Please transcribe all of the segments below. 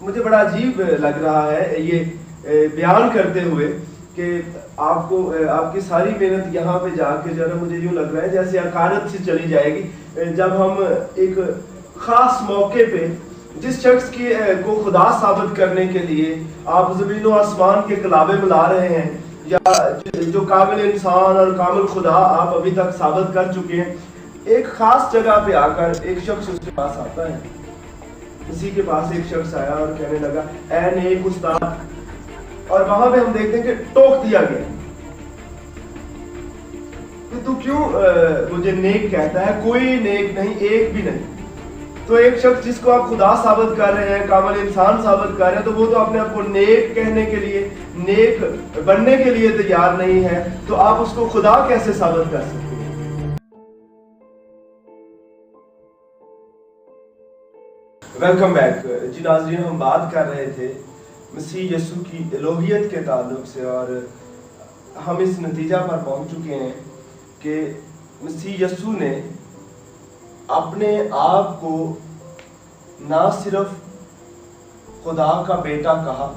مجھے بڑا عجیب لگ رہا ہے یہ بیان کرتے ہوئے کہ آپ کو آپ کی ساری محنت یہاں پہ جا کے جو ہے مجھے یوں لگ رہا ہے جیسے عقارت سے چلی جائے گی جب ہم ایک خاص موقع پہ جس شخص کو خدا ثابت کرنے کے لیے آپ زمین و آسمان کے کلابے ملا رہے ہیں یا جو کامل انسان اور کامل خدا آپ ابھی تک ثابت کر چکے ہیں، ایک خاص جگہ پہ آ کر ایک شخص اس کے پاس آتا ہے. اسی کے پاس ایک شخص آیا اور کہنے لگا اے نیک استاد، اور وہاں پہ ہم دیکھتے ہیں کہ ٹوک دیا گیا کہ تو کیوں مجھے نیک کہتا ہے؟ کوئی نیک نہیں، ایک بھی نہیں. تو ایک شخص جس کو آپ خدا ثابت کر رہے ہیں، کامل انسان ثابت کر رہے ہیں، تو وہ تو اپنے آپ کو نیک کہنے کے لیے، نیک بننے کے لیے تیار نہیں ہے، تو آپ اس کو خدا کیسے ثابت کر سکتے ہیں؟ Welcome back. جی ناظرین، ہم بات کر رہے تھے مسیح یسوع کی الوہیت کے تعلق سے، اور ہم اس نتیجہ پر پہنچ چکے ہیں کہ مسیح یسوع نے اپنے آپ کو نہ صرف خدا کا بیٹا کہا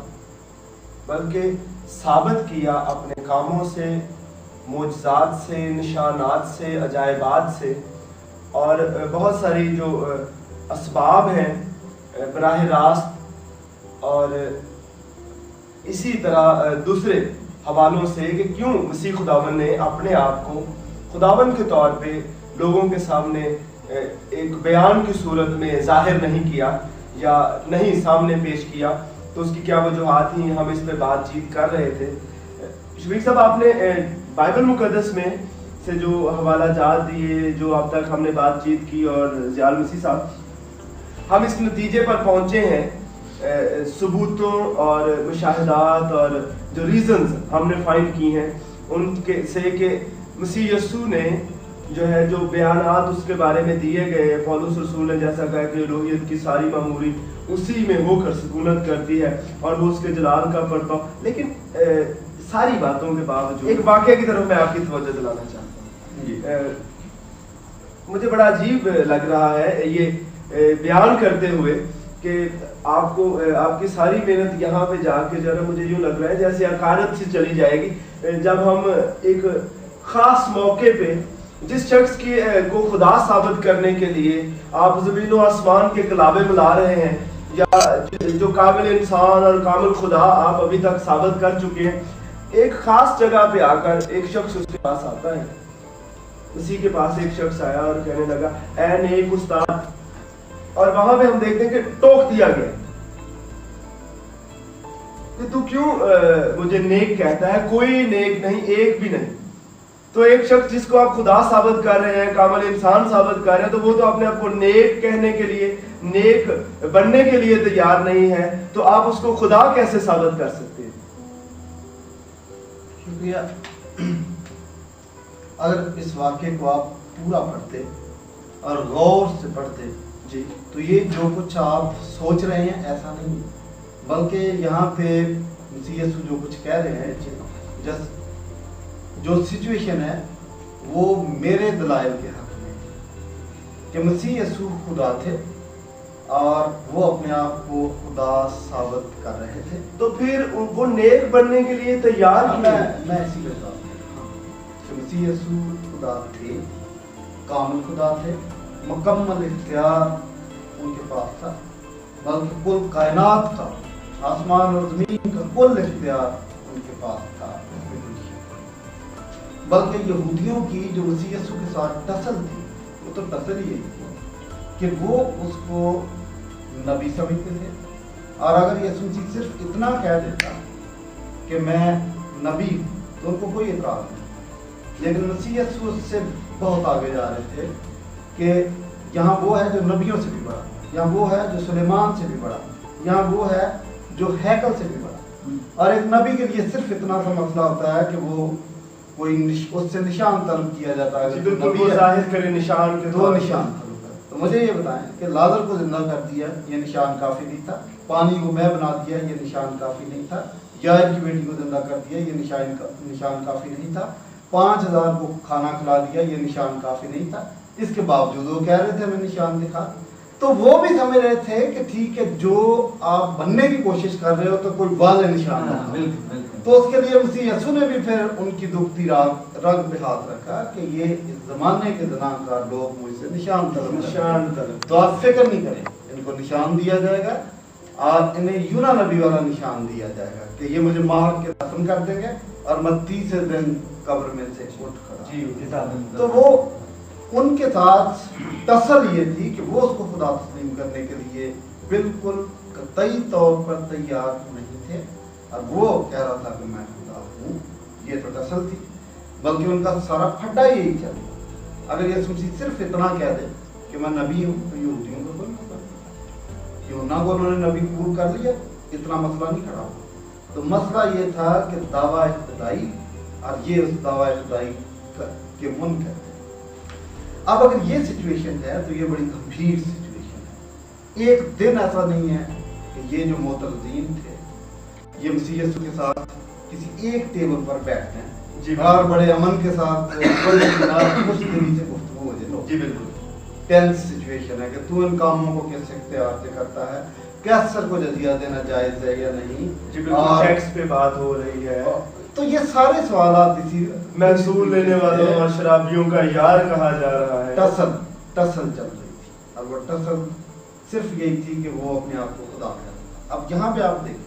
بلکہ ثابت کیا اپنے کاموں سے، معجزات سے، نشانات سے، عجائبات سے، اور بہت ساری جو اسباب ہیں براہ راست اور اسی طرح دوسرے حوالوں سے کہ کیوں مسیح خداوند نے اپنے آپ کو خداوند کے طور پہ لوگوں کے سامنے ایک بیان کی صورت میں ظاہر نہیں کیا یا نہیں سامنے پیش کیا. تو اس کی کیا وجوہات ہیں، ہم اس پہ بات چیت کر رہے تھے. شفیق صاحب، آپ نے بائبل مقدس میں سے جو حوالہ جات دیے، جو اب تک ہم نے بات چیت کی، اور ضیاء المسیح صاحب، ہم اس نتیجے پر پہنچے ہیں ثبوتوں اور مشاہدات اور جو ریزنز ہم نے فائنڈ کی ہیں ان کے سے کہ مسیح یسوع نے جو ہے جو بیانات اس کے بارے میں دیے گئے، پولس رسول نے جیسا کہا کہ الوہیت کی ساری معموری اسی میں ہو کر سکونت کرتی ہے اور وہ اس کے جلال کا پرتو. لیکن ساری باتوں کے باوجود ایک واقعے کی طرف میں آپ کی توجہ دلانا چاہتا ہوں. مجھے بڑا عجیب لگ رہا ہے یہ بیان کرتے ہوئے کہ آپ کو آپ کی ساری محنت یہاں پہ جا کے جو ہے مجھے یوں لگ رہا ہے جیسے عقارت سے چلی جائے گی جب ہم ایک خاص موقع پہ جس شخص کو خدا ثابت کرنے کے لیے آپ زمین و آسمان کے کلابے ملا رہے ہیں یا جو کامل انسان اور کامل خدا آپ ابھی تک ثابت کر چکے ہیں، ایک خاص جگہ پہ آ کر ایک شخص اس کے پاس آتا ہے. اسی کے پاس ایک شخص آیا اور کہنے لگا اے نیک استاد، اور وہاں پہ ہم دیکھتے ہیں کہ ٹوک دیا گیا کہ تو کیوں مجھے نیک کہتا ہے؟ کوئی نیک نہیں، ایک بھی نہیں. تو ایک شخص جس کو آپ خدا ثابت کر رہے ہیں، کامل انسان ثابت کر رہے ہیں، تو وہ تو اپنے آپ کو نیک کہنے کے لیے، نیک بننے کے لیے تیار نہیں ہے، تو آپ اس کو خدا کیسے ثابت کر سکتے ہیں؟ شکریہ. اگر اس واقعے کو آپ پورا پڑھتے اور غور سے پڑھتے جی تو یہ جو کچھ آپ سوچ رہے ہیں ایسا نہیں، بلکہ یہاں پہ مسیح یسوع جو کچھ کہہ رہے ہیں، جو سچویشن ہے وہ میرے دلائل کے حق میں کہ مسیح یسوع خدا تھے اور وہ اپنے آپ کو خدا ثابت کر رہے تھے. تو پھر وہ نیک بننے کے لیے تیار میں اسی کے ساتھ کہ مسیح یسوع خدا تھے، کامل خدا تھے، مکمل اختیار ان کے پاس تھا، بلکہ کل کائنات کا، آسمان اور زمین کا کل اختیار ان کے پاس تھا. بلکہ یہودیوں کی جو مسیح یسوع کے ساتھ ٹسل تھی، وہ تو ٹسل ہی تھی کہ وہ اس کو نبی سمجھتے تھے، اور اگر یسوع مسیح صرف اتنا کہہ دیتا کہ میں نبی ہوں تو ان کو کوئی اعتراض نہیں. لیکن مسیح یسوع سے بہت آگے جا رہے تھے کہ یہاں وہ ہے جو نبیوں سے بھی بڑا، یہاں وہ ہے جو سلیمان سے بھی بڑا، یہاں وہ ہے جو ہیکل سے بھی بڑا. اور ایک نبی کے لیے صرف اتنا سا مسئلہ ہوتا ہے کہ وہ کوئی اس سے نشان طلب کیا جاتا ہے، بالکل ظاہر کرے نشان کے دو نشان طلب کرے. تو مجھے یہ بتائیں کہ لازر کو زندہ کر دیا یہ نشان کافی نہیں تھا، پانی کو میں بنا دیا یہ نشان کافی نہیں تھا، یائر کی بیٹی کو زندہ کر دیا یہ نشان کافی نہیں تھا، 5000 کو کھانا کھلا دیا یہ نشان کافی نہیں تھا. اس کے باوجود وہ کہہ رہے تھے ہمیں نشان دکھا. تو وہ بھی سمجھ رہے تھے کہ ٹھیک ہے جو آپ بننے کی کوشش کر رہے ہو تو کوئی واضح نشان ہے. تو اس کے لیے مسیح یسوع نے بھی پھر ان کی دکھتی رگ پہ ہاتھ رکھا کہ یہ اس زمانے کے زناکار لوگ مجھ سے نشان طلب. تو آپ فکر نہیں کریں, ان کو نشان دیا جائے گا اور انہیں یونا نبی والا نشان دیا جائے گا کہ یہ مجھے مار کے دفن کر دیں گے اور میں تیسرے دن قبر میں سے اٹھ کھڑا. تو وہ ان کے ساتھ تصل یہ تھی کہ وہ اس کو خدا تسلیم کرنے کے لیے بالکل قطعی طور پر تیار نہیں تھے, اور وہ کہہ رہا تھا کہ میں خدا ہوں. یہ تو تصل تھی, بلکہ ان کا سارا پھڈا یہی چل. اگر یسوع مسیح صرف اتنا کہہ دے کہ میں نبی ہوں تو یہودیوں کو کوئی مسئلہ نہیں, یونا کو انہوں نے نبی قبول کر لیا, اتنا مسئلہ نہیں کھڑا ہوا. تو مسئلہ یہ تھا کہ دعویٰ خدائی, اور یہ اس دعویٰ خدائی کے منکر تھے. اب اگر یہ سچویشن ہے تو یہ بڑی گمبھیر سچویشن ہے. ایک دن ایسا نہیں ہے کہ یہ جو معترضین تھے یہ مسیح یسوع کے ساتھ کسی ایک ٹیبل پر بیٹھتے ہیں اور بڑے امن کے ساتھ خوش دلی سے گفتگو ہو جائے. جی بالکل ٹینس سچویشن ہے کہ تو ان کاموں کو کیسے اختیار سے کرتا ہے, کیسر کو جزیہ دینا جائز ہے یا نہیں, جی بالکل ٹیکس پہ بات ہو رہی ہے. تو یہ سارے سوالات اسی محصول لینے والوں اور شرابیوں کا یار کہا جا رہا ہے. ٹسل چل رہی تھی, اور وہ ٹسل صرف یہی تھی کہ وہ اپنے آپ کو خدا کہتا. اب یہاں پہ آپ دیکھیں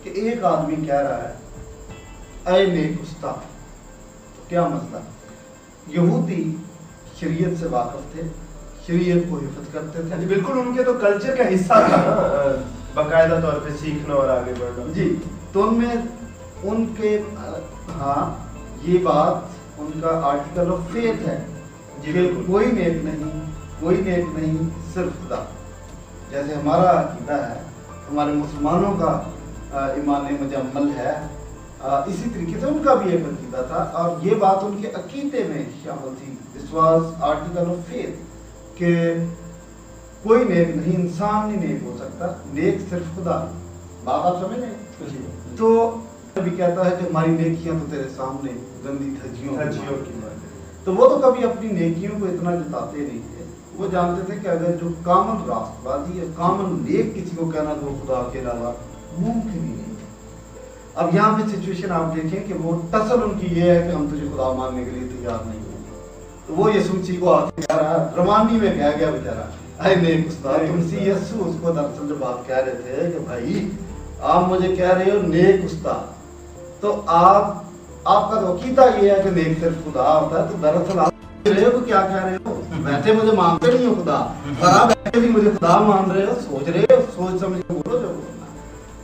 کہ ایک آدمی کہہ رہا ہے اے نیک استاد. تو کیا مسئلہ؟ یہودی شریعت سے واقف تھے, شریعت کو حفظ کرتے تھے. بالکل ان کے تو کلچر کا حصہ تھا نا باقاعدہ طور پہ سیکھنا اور آگے بڑھنا. جی, تو ان میں ان کے ہاں یہ بات ان کا آرٹیکل آف فیتھ ہے کہ کوئی نیک نہیں صرف خدا. جیسے ہمارا عقیدہ ہے, ہمارے مسلمانوں کا ایمان مجمل ہے, اسی طریقے سے ان کا بھی ایک عقیدہ تھا, اور یہ بات ان کے عقیدے میں شامل تھی. This was article of faith کہ کوئی نیک نہیں, انسان نہیں نیک ہو سکتا, نیک صرف خدا. بات آپ سمجھ رہے ہیں؟ تو بھی کہتا ہے کہ ہماری نیکیاں تو تیرے سامنے گندی دھجیوں کی. تو وہ تو کبھی اپنی نیکیوں کو اتنا جتاتے نہیں تھے. وہ جانتے تھے کہ اگر جو کامن راست بازی یا کامن نیک کسی کو کہنا تو وہ خدا کے علاوہ ممکن ہی نہیں. اب یہاں پہ سچویشن آپ دیکھیں کہ وہ ٹسل ان کی یہ ہے کہ ہم تجھے خدا ماننے کے لیے تیار نہیں ہوں. تو وہ یسوع مسیح کو آتے کہہ رہا, رومانی میں کہہ گیا بیچارہ اے نیک استاد. تو مسیح یسوع اس کو دراصل جو بات کہہ رہے تھے کہ بھائی آپ مجھے کہہ رہے ہو نیک استاد, تو آپ کا عقیدہ یہ ہے کہ نیک صرف خدا ہوتا ہے. تو دراصل آپ رہے ہو کیا کہہ رہے ہو, ویسے مجھے مانتے نہیں ہو خدا, اور آپ ایسے بھی مجھے خدا مان رہے ہو, سوچ رہے ہو, سوچ سمجھ کے بولو جو بولنا.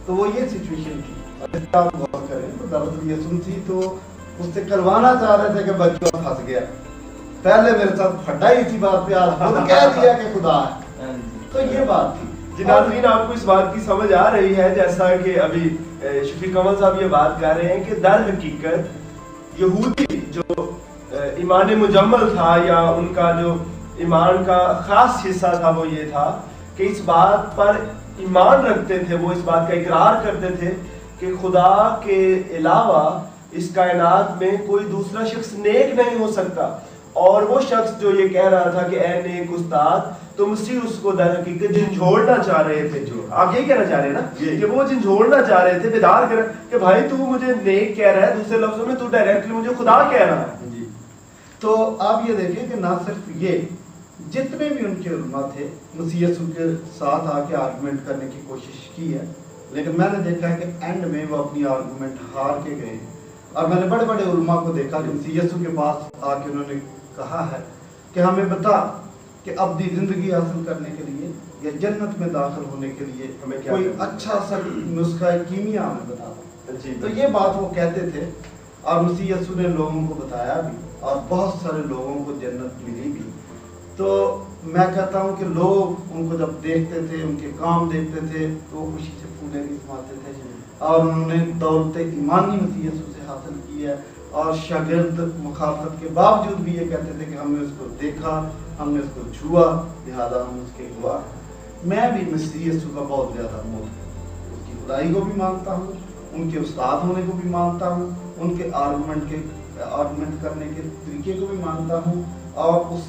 تو وہ یہ سچویشن تھی. اور اس کا آپ غور کریں تو دراصل یسوع مسیح تو اس سے کروانا چاہ رہے تھے کہ بچوں پھنس گیا, پہلے میرے ساتھ پھٹا ہی تھی بات پہ, آج خود کہہ دیا کہ خدا ہے. تو یہ بات تھی. جی ناظرین, آپ کو اس بات کی سمجھ آ رہی ہے جیسا کہ ابھی شفیق کمل صاحب یہ بات کر رہے ہیں کہ در حقیقت یہودی جو ایمان مجمل تھا یا ان کا جو ایمان کا خاص حصہ تھا وہ یہ تھا کہ اس بات پر ایمان رکھتے تھے, وہ اس بات کا اقرار کرتے تھے کہ خدا کے علاوہ اس کائنات میں کوئی دوسرا شخص نیک نہیں ہو سکتا. اور وہ شخص جو یہ کہہ رہا تھا کہ اے نیک استاد, تو مسیح اس کو در حقیقت جھنجھوڑنا چاہ رہے تھے. جو آپ یہی کہنا چاہ رہے ہیں نا کہ وہ جھنجھوڑنا چاہ رہے تھے, بیدار کر کہ بھائی تو مجھے نیک کہہ رہا ہے, دوسرے لفظوں میں تو ڈائریکٹلی مجھے خدا کہہ رہا ہے. جی, تو آپ یہ دیکھیں کہ نہ صرف یہ, جتنے بھی ان کے علماء تھے مسیح یسوع کے ساتھ آ کے آرگومنٹ کرنے کی کوشش کی ہے, لیکن میں نے دیکھا ہے کہ اینڈ میں وہ اپنی آرگومنٹ ہار کے گئے. اور میں نے بڑے بڑے علماء کو دیکھا کہ مسیح یسوع کے پاس آ کے انہوں نے کہا ہے کہ ہمیں بتا کہ ابدی زندگی حاصل کرنے کے لیے یا جنت میں داخل ہونے کے لیے ہمیں کوئی اچھا سا نسخہ کیمیا ہمیں بتا. تو یہ بات وہ کہتے تھے, اور مسیح یسوع نے لوگوں کو بتایا بھی, اور بہت سارے لوگوں کو جنت ملی بھی. تو میں کہتا ہوں کہ لوگ ان کو جب دیکھتے تھے, ان کے کام دیکھتے تھے, تو وہ خوشی سے پھولے نہیں سماتے تھے. اور انہوں نے دولت ایمانی مسیح یسوع سے حاصل کی ہے, اور شاگرد مخالفت کے باوجود بھی یہ کہتے تھے کہ ہم نے اس کو دیکھا, ہم نے اس کو چھوا, لہٰذا ہم اس کے گواہ. میں بھی مسیح یسوع کا بہت زیادہ موت اس کی خدائی کو بھی مانتا ہوں, ان کے استاد ہونے کو بھی مانتا ہوں, ان کے آرگومنٹ کرنے کے طریقے کو بھی مانتا ہوں, اور اس